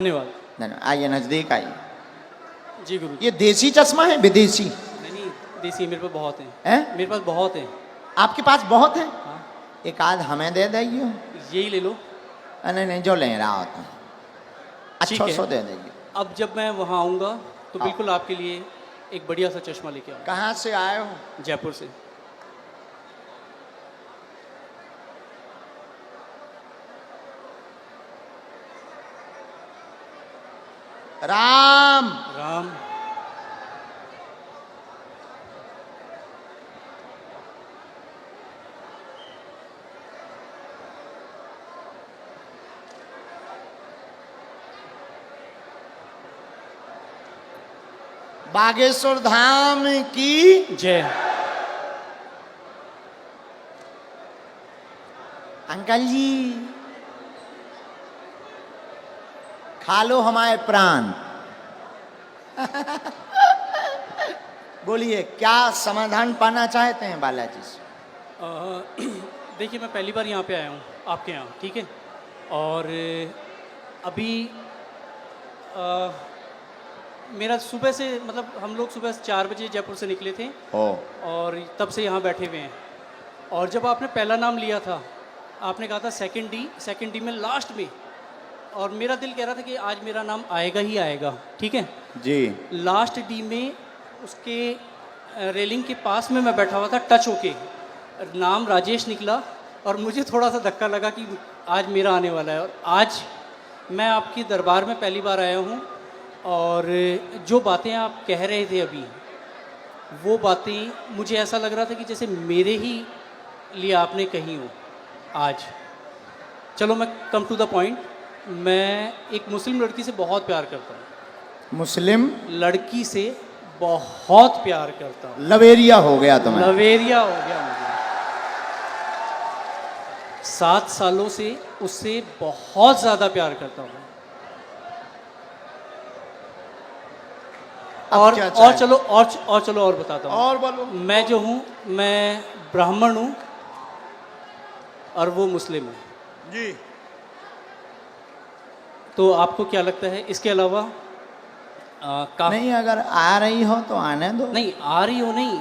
धन्यवाद। धन्यवाद। आइए नजदीक आइए। जी गुरु जी। ये देसी चश्मा है विदेशी? नहीं, देसी मेरे पास बहुत हैं। हैं? मेरे पास बहुत हैं। आपके पास बहुत है? हाँ, एक आध हमें दे देंगे। यही ले लो। नहीं नहीं, जो ले रहा हो तुम ठीक अच्छा है। सो दे देंगे। अब जब मैं वहाँ आऊँगा तो हाँ। बिल्कुल आपके लिए एक बढ़िया सा चश्मा लेके आऊँगा। कहाँ से आए हो? जयपुर से। राम राम। बागेश्वर धाम की जय। अंकल जी खा लो हमारे प्राण। बोलिए क्या समाधान पाना चाहते हैं बालाजी से? देखिए मैं पहली बार यहाँ पे आया हूँ आपके यहाँ, ठीक है। और अभी मेरा सुबह से मतलब हम लोग सुबह 4 बजे जयपुर से निकले थे ओ और तब से यहाँ बैठे हुए हैं। और जब आपने पहला नाम लिया था, आपने कहा था सेकंड डी में लास्ट में, और मेरा दिल कह रहा था कि आज मेरा नाम आएगा ही आएगा, ठीक है। जी लास्ट डी में उसके रेलिंग के पास में मैं बैठा हुआ था, टच होके नाम राजेश निकला और मुझे थोड़ा सा धक्का लगा कि आज मेरा आने वाला है। और आज मैं आपके दरबार में पहली बार आया हूँ और जो बातें आप कह रहे थे अभी, वो बातें मुझे ऐसा लग रहा था कि जैसे मेरे ही लिए आपने कही हो आज। चलो मैं कम टू द पॉइंट। मैं एक मुस्लिम लड़की से बहुत प्यार करता हूँ। मुस्लिम लड़की से बहुत प्यार करता हूँ। लवेरिया हो गया तुम्हें? लवेरिया हो गया मुझे। 7 सालों से उससे बहुत ज़्यादा प्यार करता हूँ। और चलो और बताता हूँ। और बोलो। मैं जो हूँ, मैं ब्राह्मण हूँ और वो मुस्लिम है जी। तो आपको क्या लगता है इसके अलावा नहीं, अगर आ रही हो तो आने दो। नहीं आ रही हो, नहीं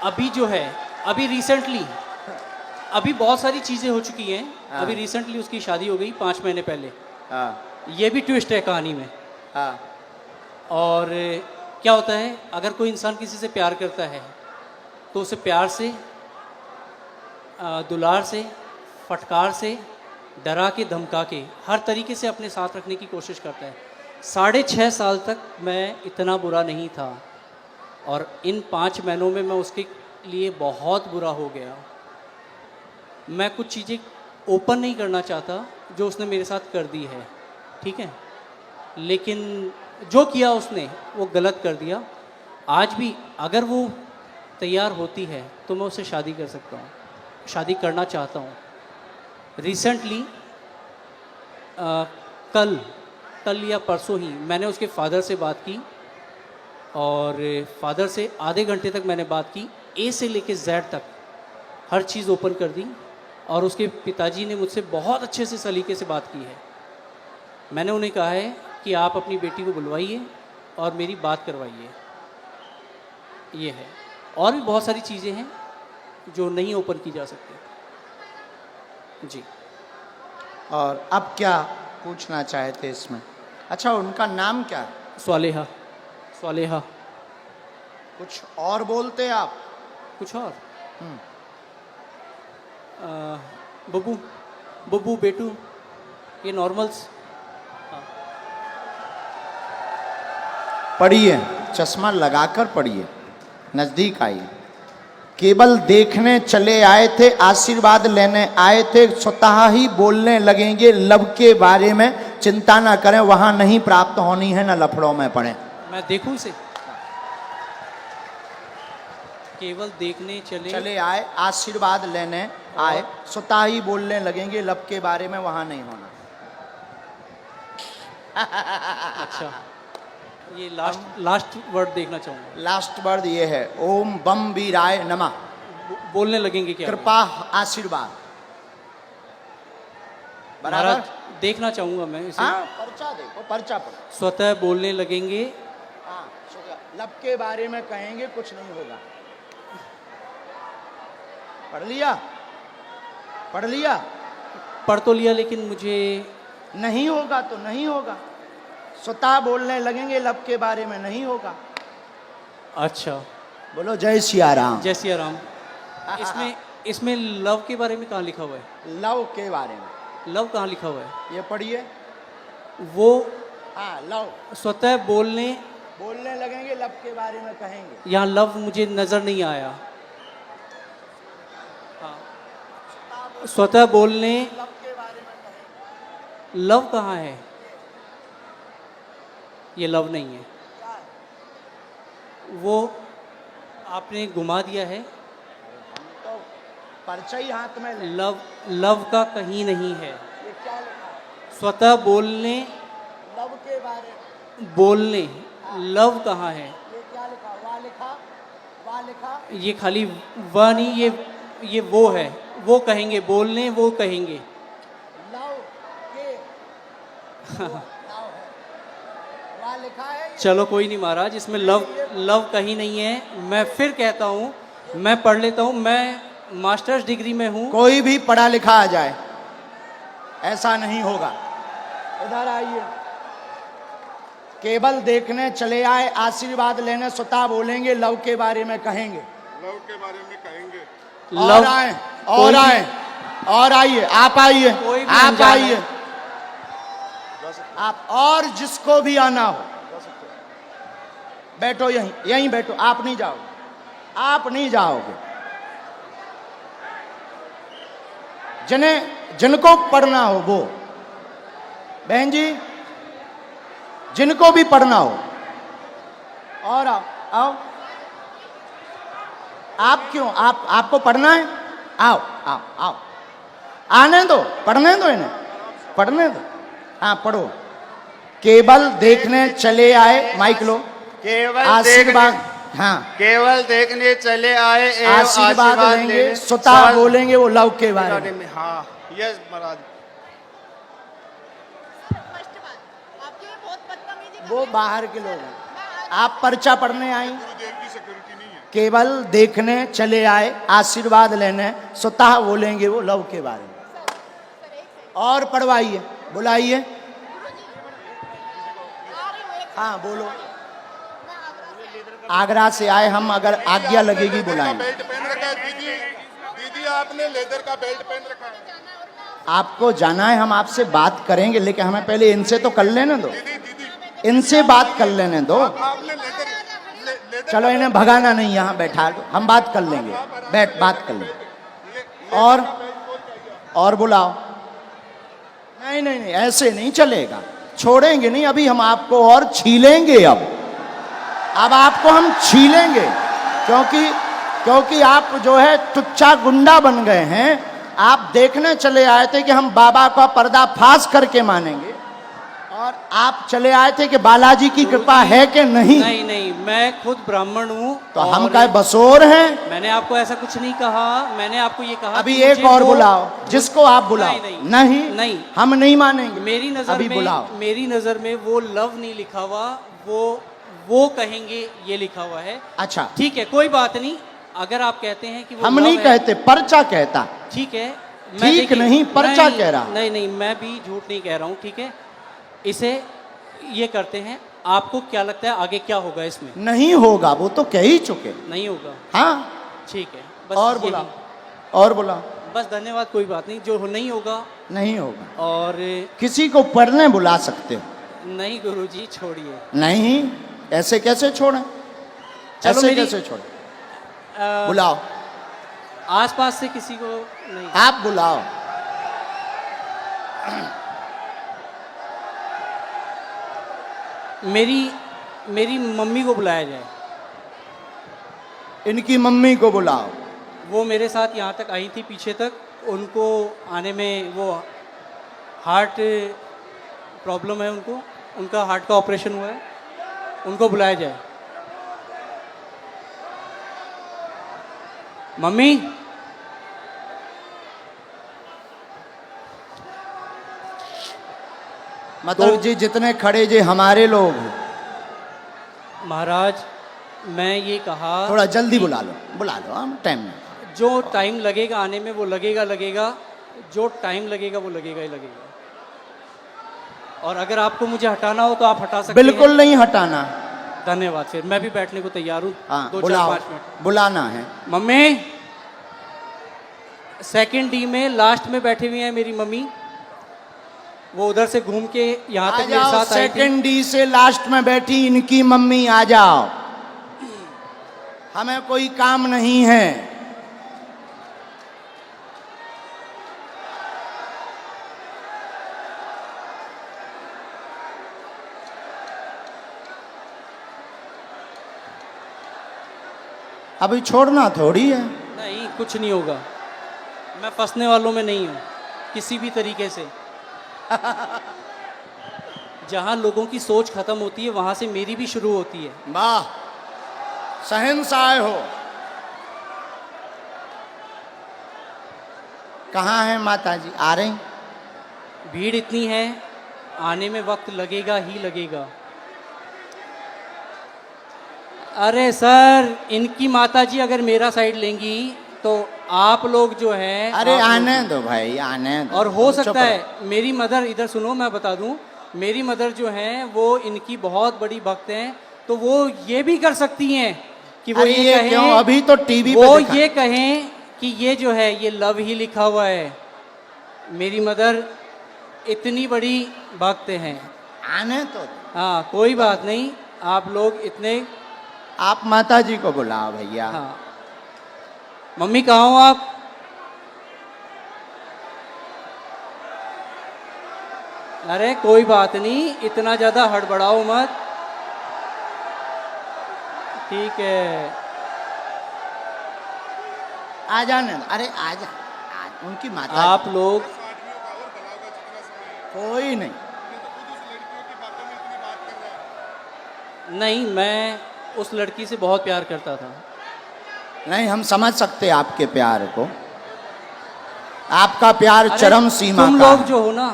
अभी जो है, अभी रिसेंटली अभी बहुत सारी चीज़ें हो चुकी हैं। हाँ। अभी रिसेंटली उसकी शादी हो गई 5 महीने पहले। हाँ ये भी ट्विस्ट है कहानी में। हाँ और क्या होता है, अगर कोई इंसान किसी से प्यार करता है तो उसे प्यार से, दुलार से, फटकार से, डरा के, धमका के, हर तरीके से अपने साथ रखने की कोशिश करता है। 6.5 साल तक मैं इतना बुरा नहीं था और इन 5 महीनों में मैं उसके लिए बहुत बुरा हो गया। मैं कुछ चीज़ें ओपन नहीं करना चाहता जो उसने मेरे साथ कर दी है, ठीक है। लेकिन जो किया उसने वो गलत कर दिया। आज भी अगर वो तैयार होती है तो मैं उससे शादी कर सकता हूँ, शादी करना चाहता हूँ। रिसेंटली कल या परसों ही मैंने उसके फादर से बात की और फादर से आधे घंटे तक मैंने बात की। ए से लेके जेड तक हर चीज़ ओपन कर दी और उसके पिताजी ने मुझसे बहुत अच्छे से सलीके से बात की है। मैंने उन्हें कहा है कि आप अपनी बेटी को बुलवाइए और मेरी बात करवाइए। ये है, और भी बहुत सारी चीज़ें हैं जो नहीं ओपन की जा सकती। जी। और अब क्या पूछना चाहते इसमें? अच्छा, उनका नाम क्या है? स्वालेहा। स्वालेहा। कुछ और बोलते आप? कुछ और? बब्बू, बब्बू, बेटू, ये नॉर्मल्स। पढ़िए, चश्मा लगाकर पढ़िए। नजदीक आइए। केवल देखने चले आए थे, आशीर्वाद लेने आए थे, स्वतः ही बोलने लगेंगे लब के बारे में। चिंता ना करें, वहां नहीं प्राप्त होनी है, ना लफड़ों में पड़े। मैं देखूं इसे? केवल देखने चले आए, आशीर्वाद लेने आए, स्वतः ही बोलने लगेंगे लब के बारे में, वहां नहीं होना। अच्छा, ये लास्ट वर्ड देखना चाहूँगा। लास्ट वर्ड ये है, ओम बम वीराय नमः। बोलने लगेंगे क्या? कृपा आशीर्वाद। बराबर। देखना चाहूंगा मैं इसे। हाँ पर्चा देखो, पर्चा पढ़ो। स्वतः बोलने लगेंगे, हाँ लब के बारे में कहेंगे कुछ नहीं होगा। पढ़ लिया, पढ़ लिया। पढ़ तो लिया लेकिन मुझे नहीं होगा तो नहीं होगा। स्वतः बोलने लगेंगे लब के बारे में नहीं होगा। अच्छा। बोलो जय सिया राम। जय सिया राम। इसमें इसमें लव के बारे में कहाँ लिखा हुआ है? लव के बारे में लव कहाँ लिखा हुआ है? ये पढ़िए। वो हाँ लव, स्वतः बोलने लगेंगे लब के बारे में कहेंगे। यहाँ लव मुझे नजर नहीं आया। हाँ। स्वतः बोलने, लब के बारे में कहेंगे। लव कहाँ है? ये लव नहीं है, वो आपने घुमा दिया है। तो पर्चा ही हाथ में ले। लव का कहीं नहीं है। ये क्या लिखा है? स्वतः बोलने, लव के बारे में बोलने, लव कहाँ है? ये क्या लिखा? वाह लिखा, वाह लिखा। ये खाली वह नहीं, ये वो है। वो कहेंगे, बोलने वो कहेंगे। लव के लव है, वाह लिखा है। चलो कोई नहीं महाराज, इसमें लव कहीं नहीं है। मैं फिर कहता हूँ, मैं पढ़ लेता हूँ। मैं मास्टर्स डिग्री में हूँ। कोई भी पढ़ा लिखा आ जाए, ऐसा नहीं होगा। इधर आइए। केवल देखने चले आए, आशीर्वाद लेने स्वतः बोलेंगे लव के बारे में कहेंगे। लव के बारे में कहेंगे। और आए, और आए, और आइए। आप आइए, कोई भी आप अनजान आइए। है। आप और जिसको भी आना हो बैठो, यहीं बैठो। आप नहीं जाओगे, आप नहीं जाओगे। जिनको पढ़ना हो वो, बहन जी जिनको भी पढ़ना हो, और आओ आओ। आप क्यों, आपको पढ़ना है? आओ आओ आओ, आने दो, पढ़ने दो इन्हें, पढ़ने दो। हाँ पढ़ो। केवल देखने चले आए, माइक लो। केवल आशीर्वाद, हाँ केवल देखने चले आए एवं आशीर्वाद लेंगे, स्वतः बोलेंगे वो लव के बारे में। हाँ यस महाराज। वो बाहर के लोग हैं, आप पर्चा पढ़ने आई। गुरुदेव की सिक्योरिटी नहीं है। केवल देखने चले आए, आशीर्वाद लेने, स्वतः बोलेंगे वो लव के बारे में। और पढ़वाइए, बुलाइए। हाँ बोलो। आगरा से आए हम, अगर आज्ञा लगेगी बुलाएंगे। बेल्ट पहन रखा है दीदी, दीदी आपने लेदर का बेल्ट पहन रखा है। आपको जाना है, हम आपसे बात करेंगे, लेकिन हमें पहले इनसे तो कर लेने दो, दीदी इनसे बात कर लेने दो। आपने लेदर चलो इन्हें भगाना नहीं, यहाँ बैठा दो, हम बात कर लेंगे। बैठ, बात कर लेंगे। और बुलाओ। नहीं नहीं नहीं, ऐसे नहीं चलेगा, छोड़ेंगे नहीं। अभी हम आपको और छीलेंगे। अब आपको हम छीलेंगे, क्योंकि आप जो है टुच्चा गुंडा बन गए हैं। आप देखने चले आए थे कि हम बाबा का पर्दाफाश करके मानेंगे, और आप चले आए थे कि बालाजी की कृपा है कि नहीं। नहीं नहीं, मैं खुद ब्राह्मण हूँ। तो हम क्या बसोर हैं? मैंने आपको ऐसा कुछ नहीं कहा। मैंने आपको ये कहा अभी कि एक मुझे और वो- बुलाओ, जिसको आप बुलाओ। नहीं, नहीं। हम नहीं मानेंगे। मेरी नजर अभी में, बुलाओ। मेरी नजर में वो लव नहीं लिखा हुआ, वो कहेंगे ये लिखा हुआ है। अच्छा ठीक है, कोई बात नहीं। अगर आप कहते हैं कि वो हम love नहीं है, कहते, पर्चा कहता। ठीक है। ठीक देखिए- नहीं, पर्चा कह रहा। नहीं नहीं, मैं भी झूठ नहीं कह रहा हूँ। ठीक है, इसे ये करते हैं। आपको क्या लगता है आगे क्या होगा इसमें? नहीं होगा, वो तो कह ही चुके। नहीं होगा, हाँ ठीक है। बस और यही। बुलाओ, और बुलाओ। बस धन्यवाद, कोई बात नहीं। जो नहीं होगा, नहीं होगा। और किसी को पढ़ने बुला सकते हो? नहीं गुरुजी, छोड़िए। नहीं, ऐसे कैसे छोड़ें? चलो ऐसे मेरी- कैसे छोड़ें? अ, बुलाओ, आसपास से किसी को नहीं। आप बुलाओ। मेरी मम्मी को बुलाया जाए। इनकी मम्मी को बुलाओ। वो मेरे साथ यहाँ तक आई थी, पीछे तक। उनको आने में वो हार्ट प्रॉब्लम है उनको, उनका हार्ट का ऑपरेशन हुआ है। उनको बुलाया जाए। मम्मी, मतलब जी जितने खड़े जे हमारे लोग, महाराज मैं ये कहा थोड़ा जल्दी बुला लो, हम टाइम में। जो टाइम लगेगा आने में वो लगेगा, जो टाइम लगेगा वो लगेगा ही लगेगा। और अगर आपको मुझे हटाना हो तो आप हटा सकते बिल्कुल हैं। नहीं हटाना। धन्यवाद, फिर मैं भी बैठने को तैयार हूँ। हाँ 2-4-5 बुलाओ, मिनट। बुलाना है। मम्मी, सेकंड डी में लास्ट में बैठी हुई है मेरी मम्मी, वो उधर से घूम के यहाँ आ तक मेरे जाओ, साथ आई थी। सेकंड डी से लास्ट में बैठी इनकी मम्मी, आ जाओ, हमें कोई काम नहीं है। अभी छोड़ना थोड़ी है। नहीं, कुछ नहीं होगा, मैं फंसने वालों में नहीं हूँ किसी भी तरीके से। जहाँ लोगों की सोच खत्म होती है वहाँ से मेरी भी शुरू होती है। वाह, शहंशाह हो। कहाँ है माता जी? आ रही? भीड़ इतनी है, आने में वक्त लगेगा ही लगेगा। अरे सर, इनकी माताजी अगर मेरा साइड लेंगी तो आप लोग जो हैं, अरे आप लोग- आने दो भाई, आने दो। और हो चुप सकता रहो। है मेरी मदर, इधर सुनो मैं बता दूं, मेरी मदर जो हैं वो इनकी बहुत बड़ी भक्त हैं, तो वो ये भी कर सकती हैं कि वो अरे ये ये कहें, क्यों? अभी तो टीवी वो पे दिखा। ये कहें कि ये जो है ये लव ही लिखा हुआ है। मेरी मदर इतनी बड़ी भक्त हैं। आने तो। हाँ कोई बात नहीं, आप लोग इतने। आप माता जी को बुलाओ भैया। हाँ मम्मी कहाँ हो आप? अरे कोई बात नहीं, इतना ज्यादा हड़बड़ाओ मत, ठीक है। आ जाने दो। अरे आ जा, उनकी माता आप लोग कोई नहीं। नहीं, मैं उस लड़की से बहुत प्यार करता था। नहीं, हम समझ सकते हैं आपके प्यार को। आपका प्यार अरे, चरम सीमा तुम का लोग है। जो हो ना,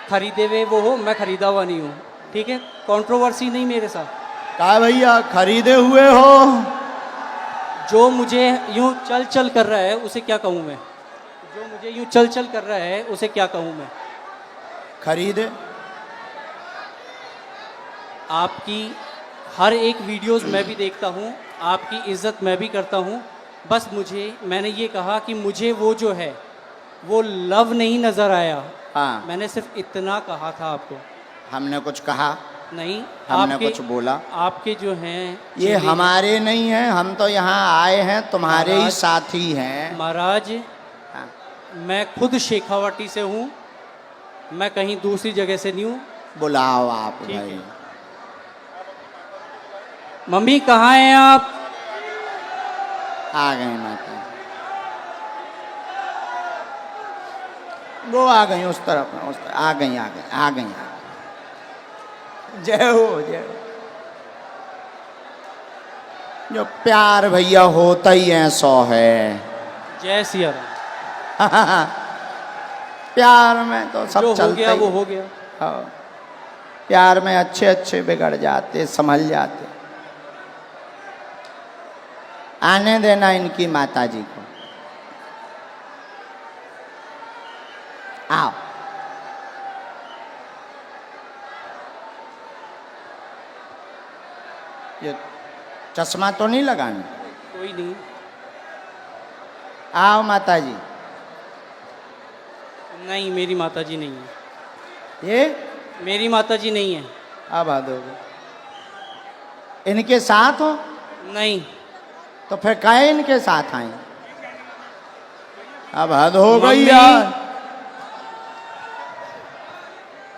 खरीदे हुए वो हो, मैं खरीदा हुआ नहीं हूँ, ठीक है। कंट्रोवर्सी नहीं मेरे साथ। कहा भैया खरीदे हुए हो? जो मुझे यूं चल चल कर रहा है उसे क्या कहूँ मैं? जो मुझे यूं चल चल कर रहा है उसे क्या कहूँ मैं? खरीदे। आपकी हर एक वीडियोस मैं भी देखता हूँ, आपकी इज्जत मैं भी करता हूँ। बस मैंने ये कहा कि मुझे वो जो है वो लव नहीं नज़र आया। हाँ, मैंने सिर्फ इतना कहा था आपको। हमने कुछ कहा नहीं, हमने कुछ बोला? आपके जो हैं ये हमारे नहीं हैं, हम तो यहाँ आए हैं तुम्हारे ही महाराज, साथी हैं। महाराज हाँ। मैं खुद शेखावाटी से हूँ, मैं कहीं दूसरी जगह से नहीं हूँ। बुलाओ आप ठीक भाई। है। मम्मी कहाँ हैं आप? आ गए माता। वो आ गई उस तरफ, आ गई। जय हो, जय हो। जो प्यार भैया होता ही है 100 है। जय सिया राम। प्यार में तो सब जो हो चलता गया ही वो है। हो गया। हाँ। प्यार में अच्छे अच्छे बिगड़ जाते, संभल जाते। आने देना इनकी माता जी को। आओ। ये चश्मा तो नहीं लगाना? कोई नहीं। आओ माता जी। नहीं, मेरी माताजी नहीं है। ये मेरी माताजी नहीं है। अब आ दोगे? इनके साथ हो? नहीं। तो फिर काहे इनके साथ आए? अब हद हो गई मम्मी। यार।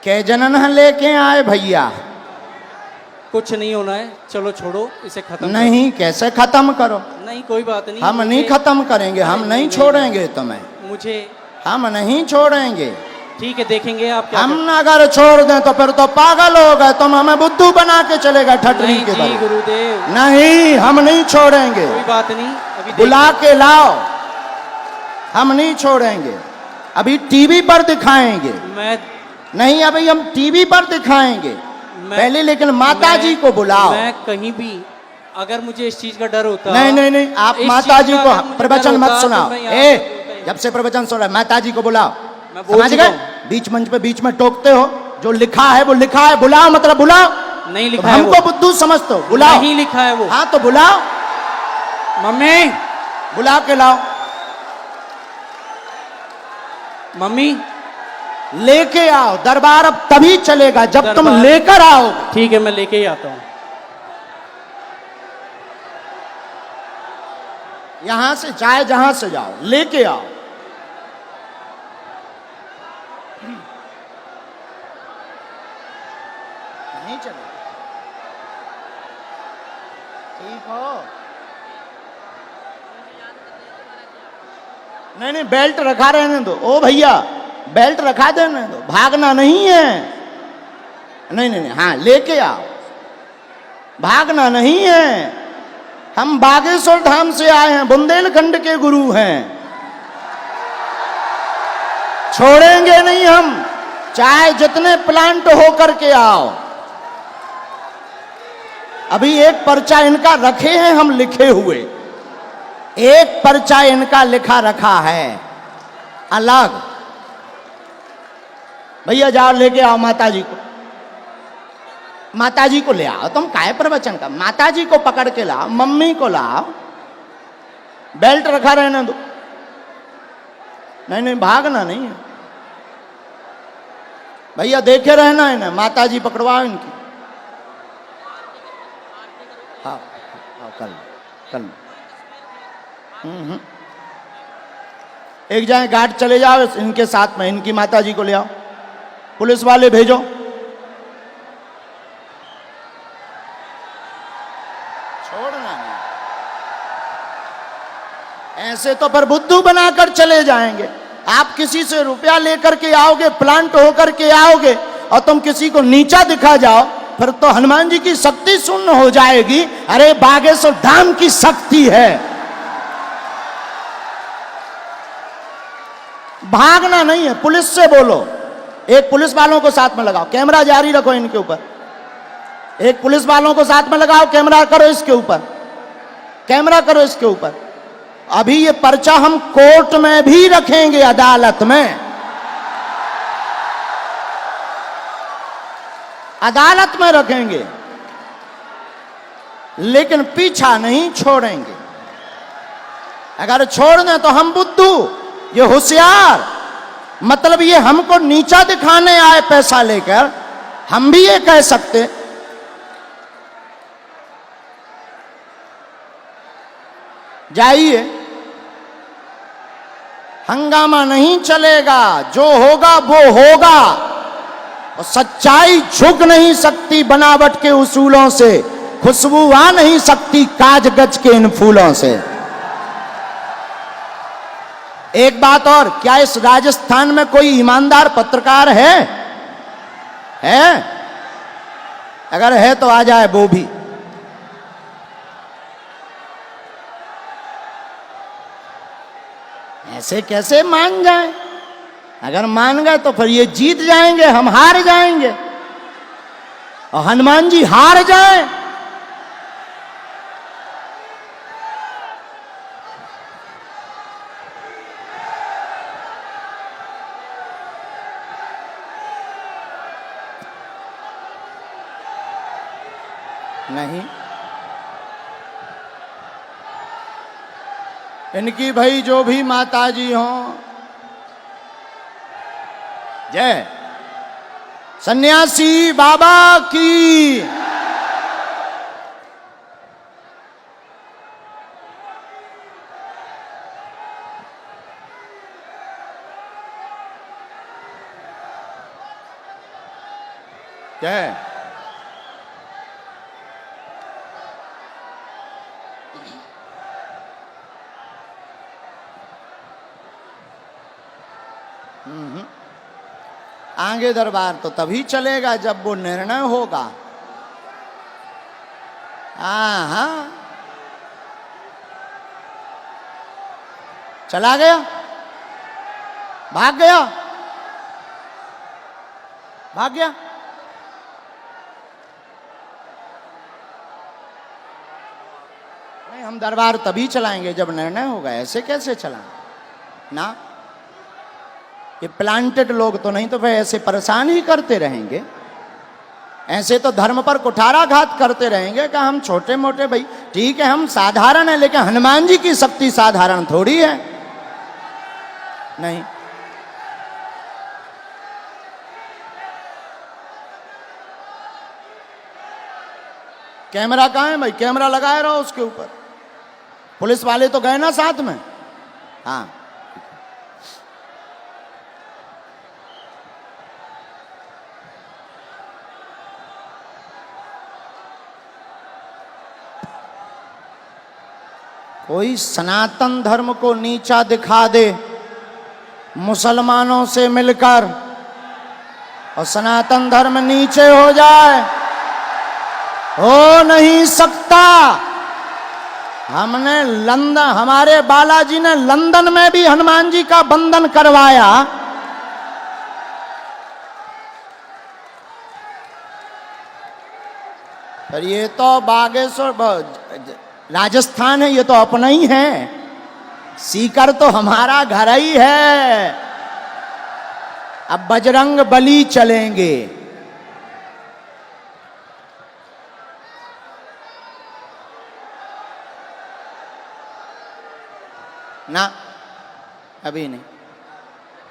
के जनन लेके आए भैया? कुछ नहीं होना है, चलो छोड़ो इसे खत्म नहीं, कैसे खत्म करो? करो। नहीं कोई बात नहीं। हम नहीं खत्म करेंगे, हम नहीं छोड़ेंगे तुम्हें, मुझे हम नहीं छोड़ेंगे। ठीक है, देखेंगे आप क्या हम अगर छोड़ दें तो फिर तो पागल हो गए, तुम हमें बुद्धू बना के चले गए ठटरी नहीं के जी बल। गुरुदेव, नहीं, हम नहीं छोड़ेंगे। कोई बात नहीं। अभी बुला के लाओ, हम नहीं छोड़ेंगे। अभी टीवी पर दिखाएंगे। मैं नहीं अभी हम टीवी पर दिखाएंगे पहले, लेकिन माता जी को बुलाओ। मैं कहीं भी अगर मुझे इस चीज का डर होता, नहीं नहीं नहीं, आप इस माता चीज जी का को अगर मुझे प्रवचन डर मत होता, सुनाओ। तो मैं यहाँ ए पे बोलता ही जब से प्रवचन सुन रहा है, माता जी को बुलाओ। मैं बोल समझ चुका गए? हूँ। बीच मंच पे बीच में टोकते हो, जो लिखा है वो लिखा है, बुलाओ मतलब बुलाओ। नहीं तो लिखा है हमको वो, बुद्धू समझते हो, बुलाओ। नहीं लिखा है वो। हाँ तो बुलाओ, मम्मी, बुला के लाओ, मम्मी, लेके आओ। दरबार अब तभी चलेगा जब तुम दरबार- लेकर आओ। ठीक है मैं लेके ही आता हूँ। यहां से चाहे जहां से जाओ, लेके आओ। नहीं चलेगा, ठीक हो? नहीं नहीं, बेल्ट रखा रहने दो। ओ भैया बेल्ट रखा देने दो, भागना नहीं है। नहीं नहीं नहीं, हाँ लेके आओ, भागना नहीं है। हम बागेश्वर धाम से आए हैं, बुंदेलखंड के गुरु हैं, छोड़ेंगे नहीं हम, चाहे जितने प्लांट हो करके आओ। अभी एक पर्चा इनका रखे हैं हम लिखे हुए, एक पर्चा इनका लिखा रखा है अलग। भैया जाओ लेके आओ माता जी को, माता जी को ले आओ। तुम काय प्रवचन का, माता जी को पकड़ के लाओ, मम्मी को लाओ, बेल्ट रखा रहने दो। नहीं नहीं, भागना नहीं है भैया, देखे रहना है ना, माता जी पकड़वाओ इनकी। हाँ हाँ, कल कल एक जाए गार्ड चले जाओ इनके साथ में, इनकी माता जी को ले आओ, पुलिस वाले भेजो। छोड़ना नहीं, ऐसे तो पर बुद्धू बनाकर चले जाएंगे। आप किसी से रुपया लेकर के आओगे, प्लांट होकर के आओगे, और तुम किसी को नीचा दिखा जाओ, फिर तो हनुमान जी की शक्ति शून्य हो जाएगी। अरे बागेश्वर धाम की शक्ति है, भागना नहीं है। पुलिस से बोलो, एक पुलिस वालों को साथ में लगाओ, कैमरा जारी रखो इनके ऊपर, एक पुलिस वालों को साथ में लगाओ, कैमरा करो इसके ऊपर, कैमरा करो इसके ऊपर। अभी ये पर्चा हम कोर्ट में भी रखेंगे, अदालत में, अदालत में रखेंगे, लेकिन पीछा नहीं छोड़ेंगे। अगर छोड़ दें तो हम बुद्धू, ये होशियार, मतलब ये हमको नीचा दिखाने आए पैसा लेकर, हम भी ये कह सकते। जाइए, हंगामा नहीं चलेगा, जो होगा वो होगा, और सच्चाई झुक नहीं सकती बनावट के उसूलों से, खुशबू आ नहीं सकती काज गज के इन फूलों से। एक बात और, क्या इस राजस्थान में कोई ईमानदार पत्रकार है? अगर है तो आ जाए वो भी। ऐसे कैसे मान जाए? अगर मान गए तो फिर ये जीत जाएंगे, हम हार जाएंगे, और हनुमान जी हार जाए। नहीं, इनकी भाई जो भी माता जी हों, जय सन्यासी बाबा की। जय आगे दरबार तो तभी चलेगा जब वो निर्णय होगा। हाँ, चला गया, भाग गया। भाग गया। नहीं, हम दरबार तभी चलाएंगे जब निर्णय होगा, ऐसे कैसे चलाएं ना। ये प्लांटेड लोग तो नहीं, तो फिर ऐसे परेशान ही करते रहेंगे। ऐसे तो धर्म पर कुठाराघात करते रहेंगे कि हम छोटे मोटे, भाई ठीक है हम साधारण है, लेकिन हनुमान जी की शक्ति साधारण थोड़ी है। नहीं, कैमरा कहाँ है भाई? कैमरा लगाए रहो उसके ऊपर। पुलिस वाले तो गए ना साथ में। हाँ, कोई सनातन धर्म को नीचा दिखा दे मुसलमानों से मिलकर, और सनातन धर्म नीचे हो जाए, हो नहीं सकता। हमने लंदन, हमारे बालाजी ने लंदन में भी हनुमान जी का बंधन करवाया। पर ये तो बागेश्वर राजस्थान है, ये तो अपना ही है। सीकर तो हमारा घर ही है। अब बजरंग बली चलेंगे। ना, अभी नहीं,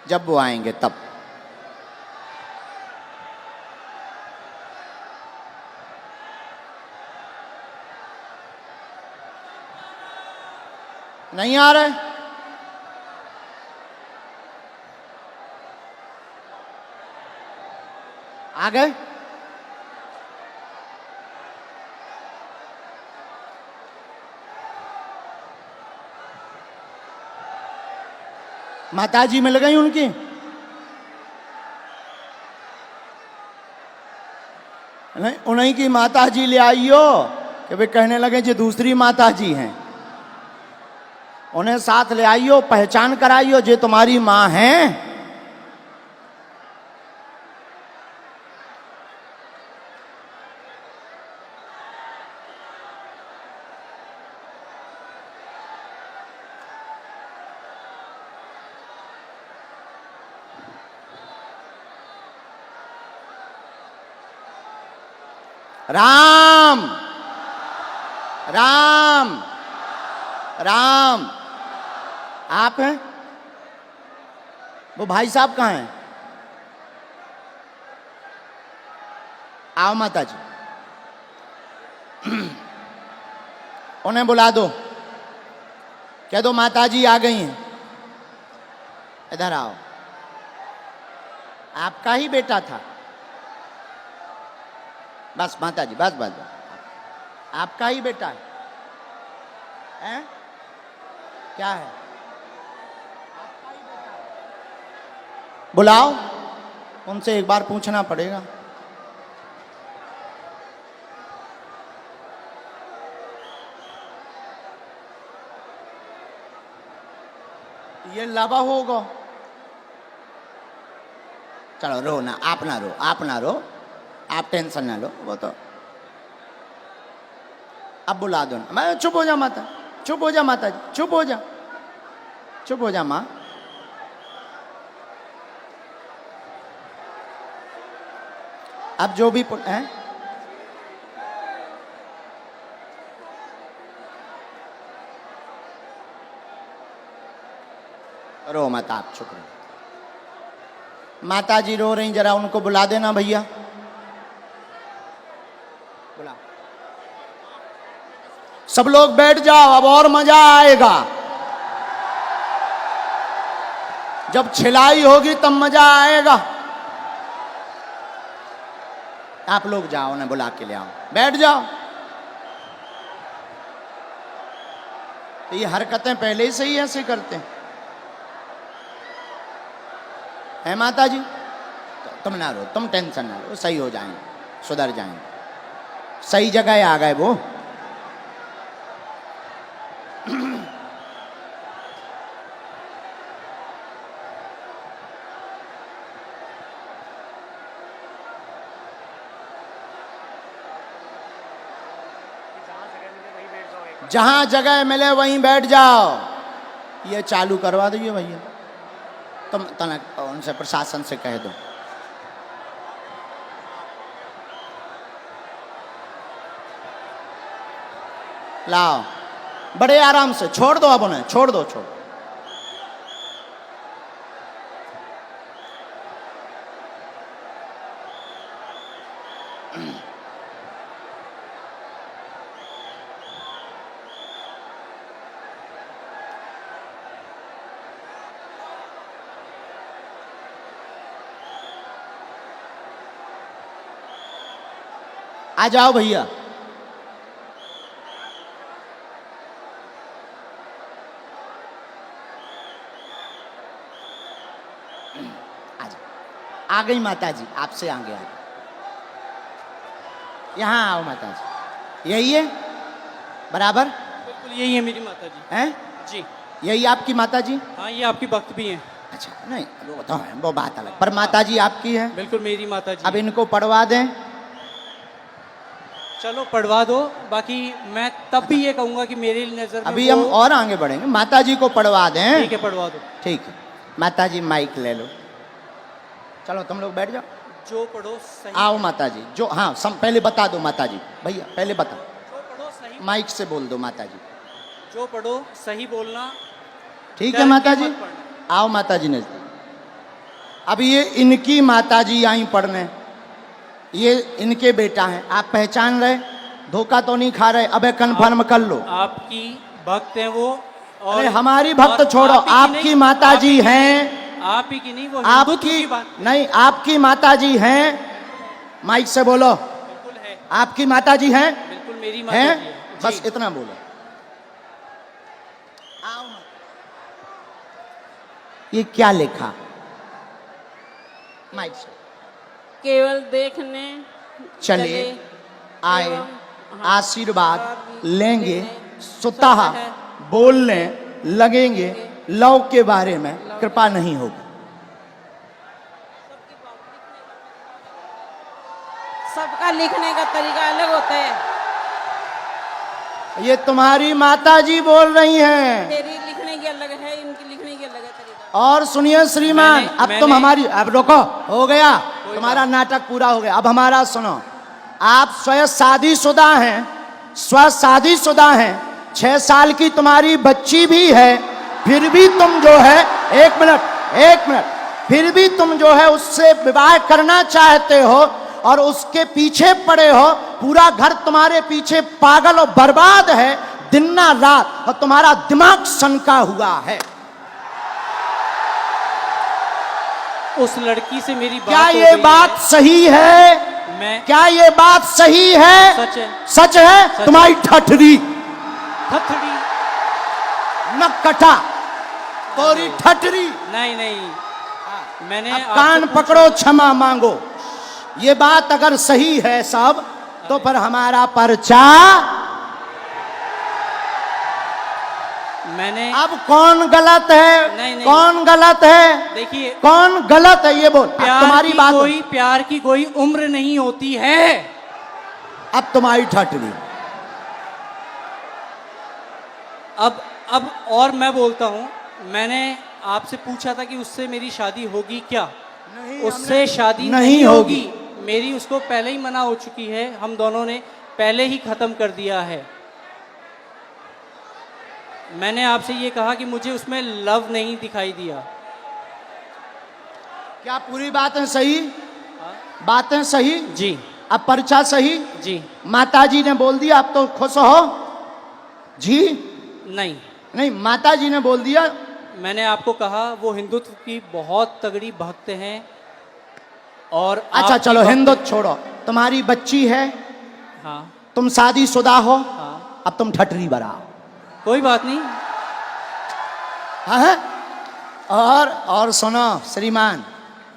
जब वो आएंगे तब। नहीं आ रहे? आ गए? माताजी मिल गई उनकी? नहीं, उन्हीं की माताजी ले आइयो कि वे कहने लगे जो दूसरी माताजी हैं। उन्हें साथ ले आइयो, पहचान कराइयो जो तुम्हारी मां हैं। राम राम राम। आप हैं? वो भाई साहब कहाँ हैं? आओ माता जी, उन्हें बुला दो, कह दो माता जी आ गई हैं, इधर आओ। आपका ही बेटा था। बस माता जी, बस बस बस, आपका ही बेटा है। हैं? क्या है? आपका ही बेटा है। बुलाओ, उनसे एक बार पूछना पड़ेगा। ये लावा होगा। चलो रो ना, आप ना रो, आप ना रो, आप टेंशन ना लो। वो तो अब बुला दो ना। मैं चुप हो जा माता, चुप हो जा माता जी, चुप हो जा, चुप हो जा माँ। अब जो भी हैं, रो मत, आप चुप रहो। माता जी रो रही, जरा उनको बुला देना भैया, बुला। सब लोग बैठ जाओ, अब और मजा आएगा। जब छिलाई होगी तब मजा आएगा। आप लोग जाओ ना, बुला के ले आओ, बैठ जाओ। तो ये हरकतें पहले ही से ही ऐसे करते हैं माता जी। तुम ना रो, तुम टेंशन ना लो, सही हो जाएंगे, सुधर जाएंगे, सही जगह आ गए वो। जहां जगह मिले वहीं बैठ जाओ। ये चालू करवा दीजिए भैया, तुम तनक उनसे प्रशासन से कह दो। लाओ, बड़े आराम से छोड़ दो, अब उन्हें छोड़ दो, छोड़। आ जाओ भैया। आ गई माता जी, आपसे आगे आ गई। यहाँ आओ माता जी, यही है बराबर? बिल्कुल यही है मेरी माता जी। हैं? जी यही आपकी माता जी? हाँ, ये आपकी भक्त भी हैं। अच्छा, नहीं वो तो है, वो बात अलग, पर माता जी आपकी है। बिल्कुल मेरी माता जी। अब इनको पढ़वा दें। चलो पढ़वा दो, बाकी मैं तब भी ये कहूँगा कि मेरी नज़र में अभी हम वो- और आगे बढ़ेंगे, माता जी को पढ़वा दें। ठीक है, पढ़वा दो। ठीक है, माता जी माइक ले लो, चलो तुम लोग बैठ जाओ। जो पढ़ो सही। आओ माता जी, जो हाँ पहले बता दो माता जी, भैया पहले बता, जो पढ़ो सही। माइक से बोल दो माता जी। जो पढ़ो सही बोलना। ठीक डर है के माता जी, मत पढ़ना। आओ माता जी नजदीक। अब ये इनकी माता जी आई पढ़ने, ये इनके बेटा हैं, आप पहचान रहे, धोखा तो नहीं खा रहे? अबे कन्फर्म कर लो। आपकी भक्त हैं वो। और अरे हमारी भक्त और छोड़ो, आप ही की आपकी नहीं, माता आप ही जी की नहीं, हैं, आप ही की नहीं, वो हिंदुत्व आपकी की बात नहीं, आपकी माता जी हैं, माइक से बोलो, बिल्कुल है। आपकी माता जी हैं, बिल्कुल मेरी माता हैं? जी है। बस जी। इतना बोलो। आओ। ये क्या लिखा? माइक से केवल देखने चले आए, एवं आशीर्वाद लेंगे, स्वतः बोलने लगेंगे, लव के बारे में कृपा नहीं होगी। सबका लिखने का तरीका अलग होता है। ये तुम्हारी माता जी बोल रही हैं। तेरी लिखने की अलग है, इनकी लिखने की अलग है तरीका। और सुनिए श्रीमान, अब तुम मैंने- हमारी, अब रोको, हो गया तुम्हारा नाटक पूरा हो गया, अब हमारा सुनो। आप स्वयं शादीशुदा हैं, स्व शादीशुदा हैं, 6 साल की तुम्हारी बच्ची भी है, फिर भी तुम जो है, एक मिनट, फिर भी तुम जो है उससे विवाह करना चाहते हो और उसके पीछे पड़े हो। पूरा घर तुम्हारे पीछे पागल और बर्बाद है दिन ना रात, और तुम्हारा दिमाग सनका हुआ है। उस लड़की से मेरी बात क्या हो ये गई बात है। सही है? मैं क्या ये बात सही है? सच है। सच है? सच तुम्हारी ठठरी थथड़ी। न कटा तोरी ठठरी। नहीं नहीं, मैंने अब आपसे कान पूछा- पकड़ो, क्षमा मांगो। ये बात अगर सही है सब, तो फिर हमारा पर्चा। मैंने अब कौन गलत है? नहीं, नहीं। कौन गलत है? देखिए, कौन गलत है ये बोल। अब तुम्हारी बात, प्यार की कोई उम्र नहीं होती है। अब तुम्हारी ठठरी। अब और मैं बोलता हूँ, मैंने आपसे पूछा था कि उससे मेरी शादी होगी क्या? उससे शादी नहीं होगी। मेरी उसको पहले ही मना हो चुकी है, हम दोनों ने पहले ही खत्म कर दिया है। मैंने आपसे ये कहा कि मुझे उसमें लव नहीं दिखाई दिया। क्या पूरी बातें सही? बातें सही? जी अब पर्चा सही? जी। माताजी ने बोल दिया, अब तो खुश हो जी? नहीं, नहीं, माताजी ने बोल दिया। मैंने आपको कहा वो हिंदुत्व की बहुत तगड़ी भक्त हैं। और अच्छा आपकी चलो, भक्त- हिंदुत्व छोड़ो, तुम्हारी बच्ची है, हाँ तुम शादीशुदा हो, हाँ, अब तुम ठठरी बराओ। कोई बात नहीं। हाँ? और सुनो श्रीमान,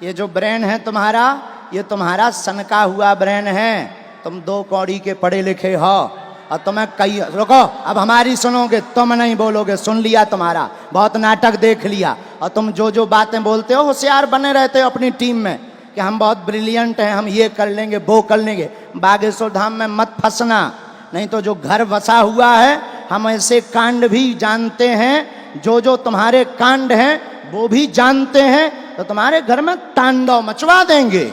ये जो ब्रेन है तुम्हारा, ये तुम्हारा सनका हुआ ब्रेन है। तुम 2 कौड़ी के पढ़े लिखे हो, और तुम्हें कई, रुको, अब हमारी सुनोगे, तुम नहीं बोलोगे, सुन लिया तुम्हारा, बहुत नाटक देख लिया। और तुम जो जो बातें बोलते हो, होशियार बने रहते हो अपनी टीम में कि हम बहुत ब्रिलियंट हैं, हम ये कर लेंगे, वो कर लेंगे। बागेश्वर धाम में मत फंसना, नहीं तो जो घर बसा हुआ है हम ऐसे कांड भी जानते हैं, जो तुम्हारे कांड हैं वो भी जानते हैं, तो तुम्हारे घर में तांडव मचवा देंगे।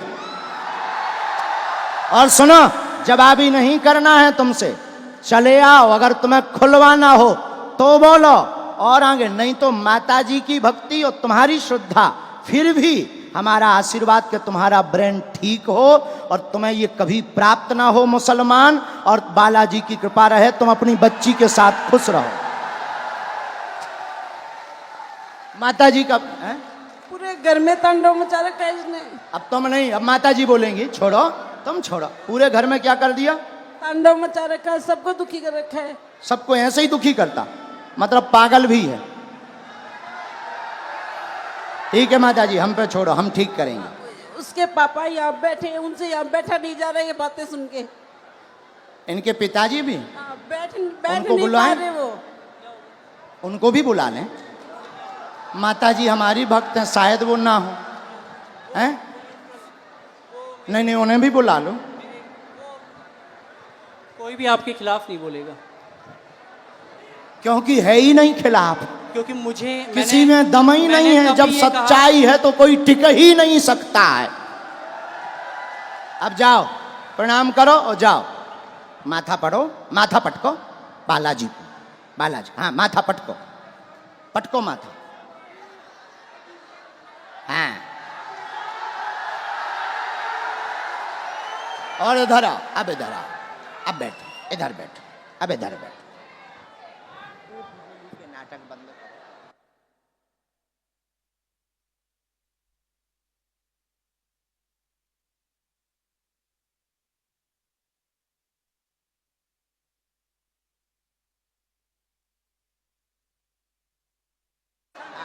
और सुनो, जवाबी नहीं करना है तुमसे, चले आओ, अगर तुम्हें खुलवाना हो तो बोलो, और आगे नहीं तो माता जी की भक्ति और तुम्हारी श्रद्धा, फिर भी हमारा आशीर्वाद कि तुम्हारा ब्रेन ठीक हो और तुम्हें ये कभी प्राप्त ना हो मुसलमान, और बालाजी की कृपा रहे, तुम अपनी बच्ची के साथ खुश रहो। माता जी का पूरे घर में तांडव मचा रखा है इसने। अब तुम नहीं, अब माता जी बोलेंगी, छोड़ो, तुम छोड़ो। पूरे घर में क्या कर दिया? तांडव मचा रखा है, सबको दुखी कर रखा है। सबको ऐसे ही दुखी करता, मतलब पागल भी है। ठीक है माता जी, हम पे छोड़ो, हम ठीक करेंगे। उसके पापा यहाँ बैठे हैं, उनसे यहाँ बैठा नहीं जा रहा है, ये बातें सुन के। इनके पिताजी भी, हाँ, बैठ उनको नहीं पा बुलाएं? रहे वो। उनको भी बुला लें। माता जी हमारी भक्त हैं, शायद वो ना हो, हैं? नहीं नहीं, उन्हें भी बुला लो। कोई भी आपके खिलाफ नहीं बोलेगा, क्योंकि है ही नहीं खिलाफ, क्योंकि मुझे किसी में दम ही नहीं है। जब सच्चाई है तो कोई टिक ही नहीं सकता है। अब जाओ, प्रणाम करो और जाओ, माथा पढ़ो, माथा पटको बालाजी को, बालाजी, हाँ माथा पटको, पटको माथा, हाँ। और इधर आओ, अब इधर आओ, अब बैठो, इधर बैठो, अब इधर बैठो। नाटक बंद करो।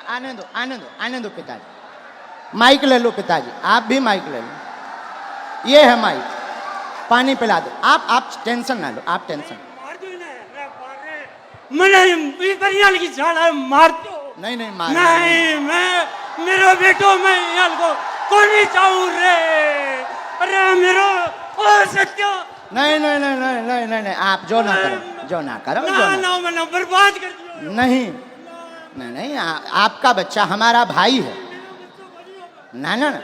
आने दो, आने दो, आने दो पिताजी। माइक ले लो पिताजी, आप भी माइक ले लो, ये है माइक, पानी पिला दो। आप टेंशन ना लो, आप टेंशन नहीं नहीं मार नहीं, मैं मेरो बेटो, मैं याल को कोनी चाहूं रे, अरे मेरो ओ सत्यो, नहीं नहीं नहीं नहीं नहीं नहीं नहीं, आप जो ना करो, जो ना करो, जो ना ना, ना मैं बर्बाद कर दियो। नहीं नहीं नहीं, आपका बच्चा हमारा भाई है। ना ना ना,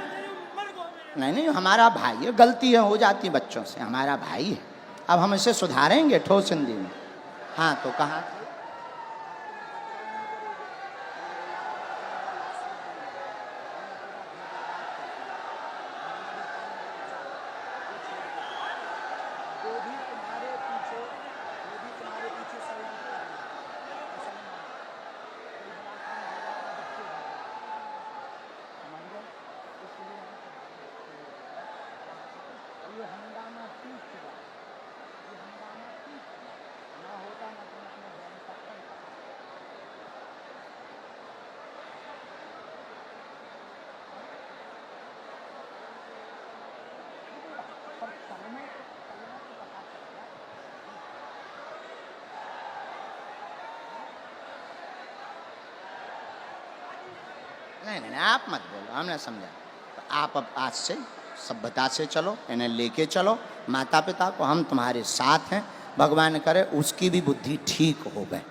नहीं नहीं, हमारा भाई है, गलतियां हो जाती बच्चों से, हमारा भाई है। अब हम इसे सुधारेंगे ठोस हिंदी में। हाँ तो कहाँ नहीं नहीं, आप मत बोलो, हमने समझा। तो आप अब आज से सभ्यता से चलो, इन्हें लेके चलो। माता पिता को हम तुम्हारे साथ हैं, भगवान करे उसकी भी बुद्धि ठीक हो गए।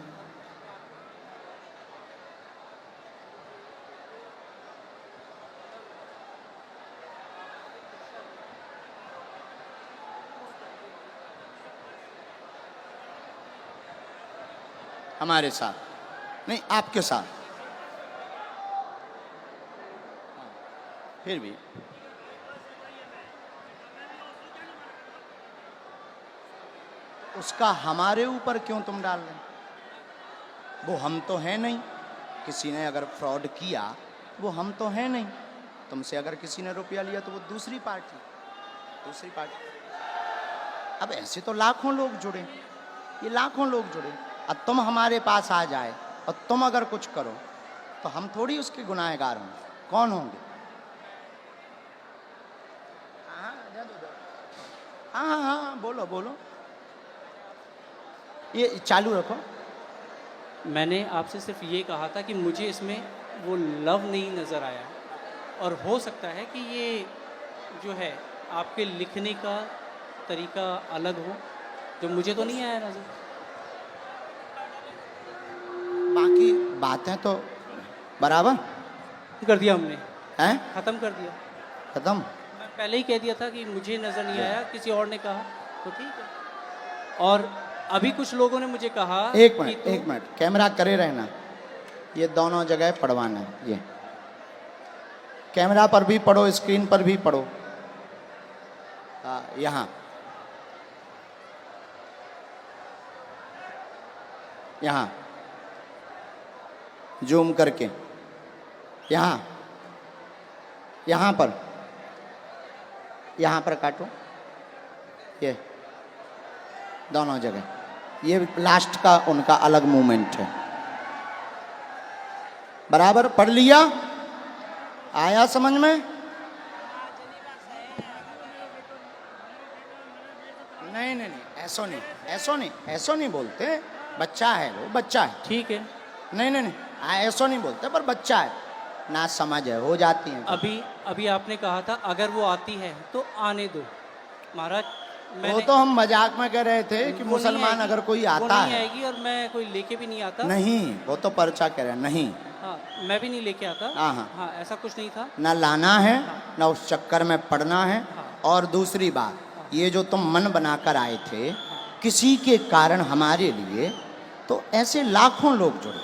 हमारे साथ नहीं, आपके साथ। फिर भी उसका हमारे ऊपर क्यों तुम डाल रहे? वो हम तो हैं नहीं। किसी ने अगर फ्रॉड किया वो हम तो हैं नहीं। तुमसे अगर किसी ने रुपया लिया तो वो दूसरी पार्टी, दूसरी पार्टी। अब ऐसे तो लाखों लोग जुड़े, ये लाखों लोग जुड़े। अब तुम हमारे पास आ जाए और तुम अगर कुछ करो तो हम थोड़ी उसके गुनाहगार होंगे। कौन होंगे? हाँ हाँ हाँ, बोलो बोलो, ये चालू रखो। मैंने आपसे सिर्फ ये कहा था कि मुझे इसमें वो लव नहीं नज़र आया, और हो सकता है कि ये जो है आपके लिखने का तरीका अलग हो, जो मुझे तो नहीं आया नज़र। बाकी बातें तो बराबर कर दिया हमने, हैं, ख़त्म कर दिया। खत्म। मैं पहले ही कह दिया था कि मुझे नज़र नहीं आया, किसी और ने कहा तो ठीक है। और अभी कुछ लोगों ने मुझे कहा एक कि मिनट, तू- एक मिनट, कैमरा करे रहना, ये दोनों जगह पढ़वाना है। ये कैमरा पर भी पढ़ो, स्क्रीन पर भी पढ़ो। यहाँ यहाँ जूम करके, यहाँ यहाँ पर काटो, ये दोनों जगह, ये लास्ट का उनका अलग मूवमेंट है। बराबर पढ़ लिया? आया समझ में? नहीं नहीं नहीं, ऐसो नहीं, ऐसो नहीं, ऐसो नहीं बोलते। बच्चा है वो, बच्चा है। ठीक है। नहीं नहीं नहीं, ऐसो नहीं बोलते, पर बच्चा है, ना समझ है, हो जाती है। अभी आपने कहा था अगर वो आती है तो आने दो महाराज। वो तो हम मजाक में कह रहे थे कि वो नहीं मुसलमान आएगी, अगर कोई वो आता नहीं है। आएगी और मैं कोई लेके भी नहीं आता। नहीं, वो तो पर्चा कह रहे हैं, नहीं, हाँ, मैं भी नहीं लेके आता। हाँ, हाँ। हाँ, ऐसा कुछ नहीं था। ना लाना है, ना उस चक्कर में पड़ना है। और दूसरी बात, ये जो तुम मन बनाकर आए थे किसी के कारण हमारे लिए, तो ऐसे लाखों लोग जुड़े।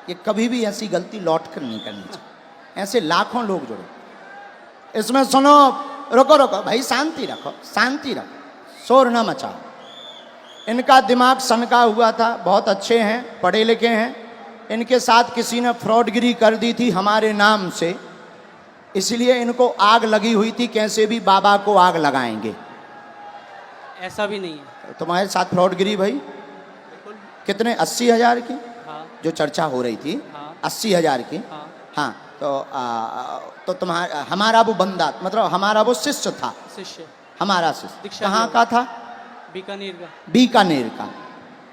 ये कभी भी ऐसी गलती लौट कर नहीं करनी चाहिए। ऐसे लाखों लोग जुड़े। इसमें सुनो, रुको रुको भाई, शांति रखो, शांति रखो, शोर ना मचाओ। इनका दिमाग सनका हुआ था, बहुत अच्छे हैं, पढ़े लिखे हैं। इनके साथ किसी ने फ्रॉडगिरी कर दी थी हमारे नाम से, इसलिए इनको आग लगी हुई थी, कैसे भी बाबा को आग लगाएंगे। ऐसा भी नहीं है। तुम्हारे साथ फ्रॉडगिरी भाई कितने? 80,000 की हाँ, जो चर्चा हो रही थी, हाँ। 80,000 की। हाँ, हाँ, तो तुम्हारा, हमारा वो बंदा, मतलब हमारा वो शिष्य था, शिष्य हमारा शिष्य दीक्षा कहाँ लिया। का था? बीकानेर का। बीकानेर का।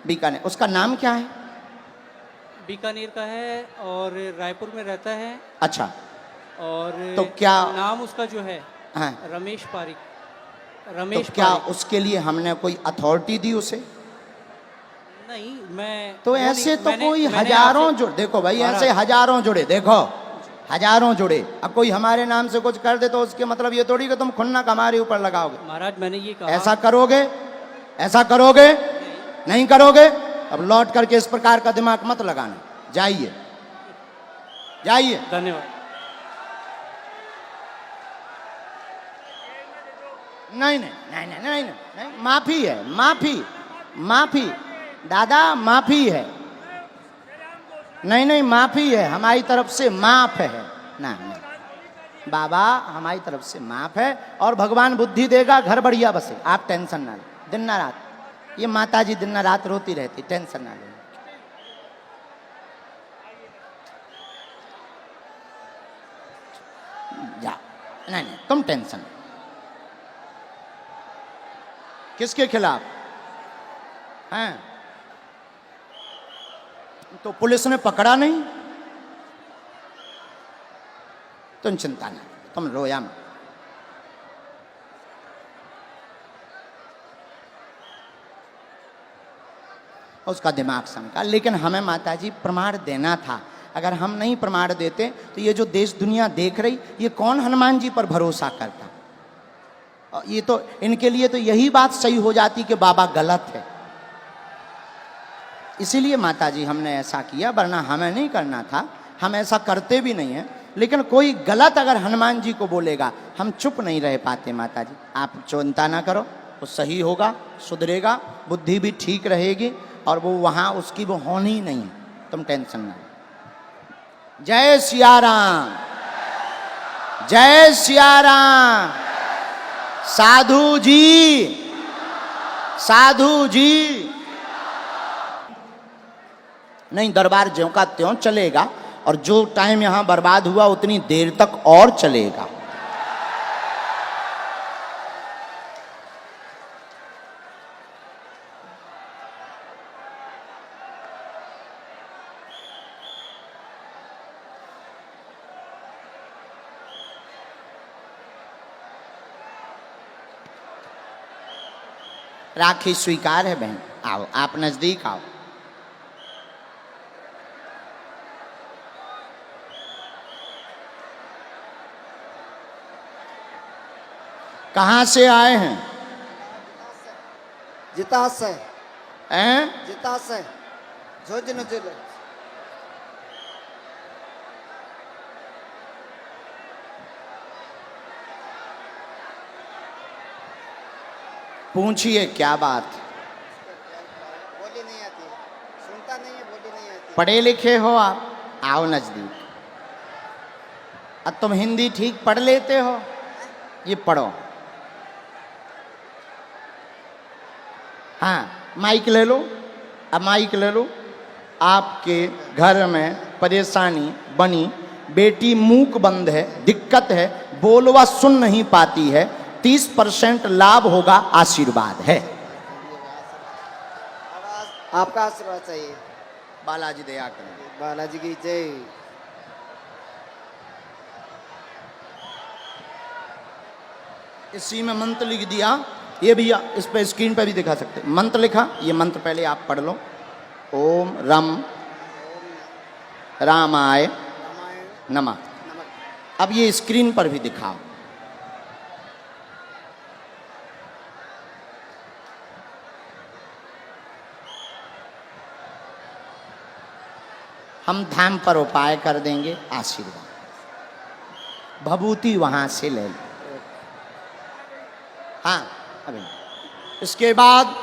बीकानेर, उसका नाम क्या है? बीकानेर का है और रायपुर में रहता है। अच्छा, और तो क्या- नाम उसका जो है हाँ, रमेश पारिक। तो रमेश क्या पारिक। उसके लिए हमने कोई अथॉरिटी दी उसे? नहीं, मैं तो वो ऐसे नहीं- तो मैंने- कोई मैंने हजारों आपसे- जुड़े, देखो भाई, महाराज, ऐसे हजारों जुड़े, देखो हजारों जुड़े। अब कोई हमारे नाम से कुछ कर दे तो उसके मतलब ये थोड़ी कि तुम खुन्नक हमारे ऊपर लगाओगे। महाराज मैंने ये कहा। ऐसा करोगे? ऐसा करोगे? नहीं करोगे? अब लौट करके इस प्रकार का दिमाग मत लगाना। जाइए, जाइए। धन्यवाद। नहीं नहीं नहीं नहीं नहीं नहीं, नहीं, माफी है, माफी, माफी दादा, माफी है। नहीं नहीं, माफी है हमारी तरफ से, माफ है ना, नहीं। बाबा हमारी तरफ से माफ है, और भगवान बुद्धि देगा, घर बढ़िया बसे, आप टेंशन ना लो। दिन ना रात ये माता जी दिन ना रात रोती रहती, टेंशन ना लो। जा, नहीं नहीं, तुम टेंशन। किसके खिलाफ हैं? तो पुलिस ने पकड़ा नहीं, तुम चिंता ना, तुम रोया मत। उसका दिमाग सनका, लेकिन हमें माताजी प्रमाण देना था। अगर हम नहीं प्रमाण देते तो ये जो देश दुनिया देख रही, ये कौन हनुमान जी पर भरोसा करता? और ये तो इनके लिए तो यही बात सही हो जाती कि बाबा गलत है। इसीलिए माताजी हमने ऐसा किया, वरना हमें नहीं करना था, हम ऐसा करते भी नहीं हैं। लेकिन कोई गलत अगर हनुमान जी को बोलेगा, हम चुप नहीं रह पाते। माताजी आप चिंता ना करो, वो सही होगा, सुधरेगा, बुद्धि भी ठीक रहेगी, और वो वहाँ उसकी वो होनी ही नहीं है, तुम टेंशन ना। जय सिया राम, जय सिया राम। साधु जी, साधु जी। नहीं, दरबार ज्यों का त्यों चलेगा, और जो टाइम यहां बर्बाद हुआ उतनी देर तक और चलेगा। राखी स्वीकार है बहन, आओ आप नजदीक आओ। कहाँ से आए हैं? जितास है, हैं? जितास है, जोजन जिले। पूछिए क्या बात? बोली नहीं आती, सुनता नहीं है, बोली नहीं आती। पढ़े लिखे हो आप? आओ नजदीक। अब तुम हिंदी ठीक पढ़ लेते हो? ये पढ़ो। हाँ, माइक ले लो। अब माइक ले लो। आपके घर में परेशानी बनी, बेटी मूक बंद है, दिक्कत है, बोलवा सुन नहीं पाती है, 30% लाभ होगा, आशीर्वाद है। आपका आशीर्वाद चाहिए। बालाजी दया करें। बालाजी की जय। इसी में मंत्र लिख दिया, ये भैया इस पे स्क्रीन पे भी दिखा सकते हैं। मंत्र लिखा, ये मंत्र पहले आप पढ़ लो। ओम रम रामाय नमः। अब ये स्क्रीन पर भी दिखाओ। हम धाम पर उपाय कर देंगे, आशीर्वाद भभूति वहां से ले लो। हाँ, अभी इसके बाद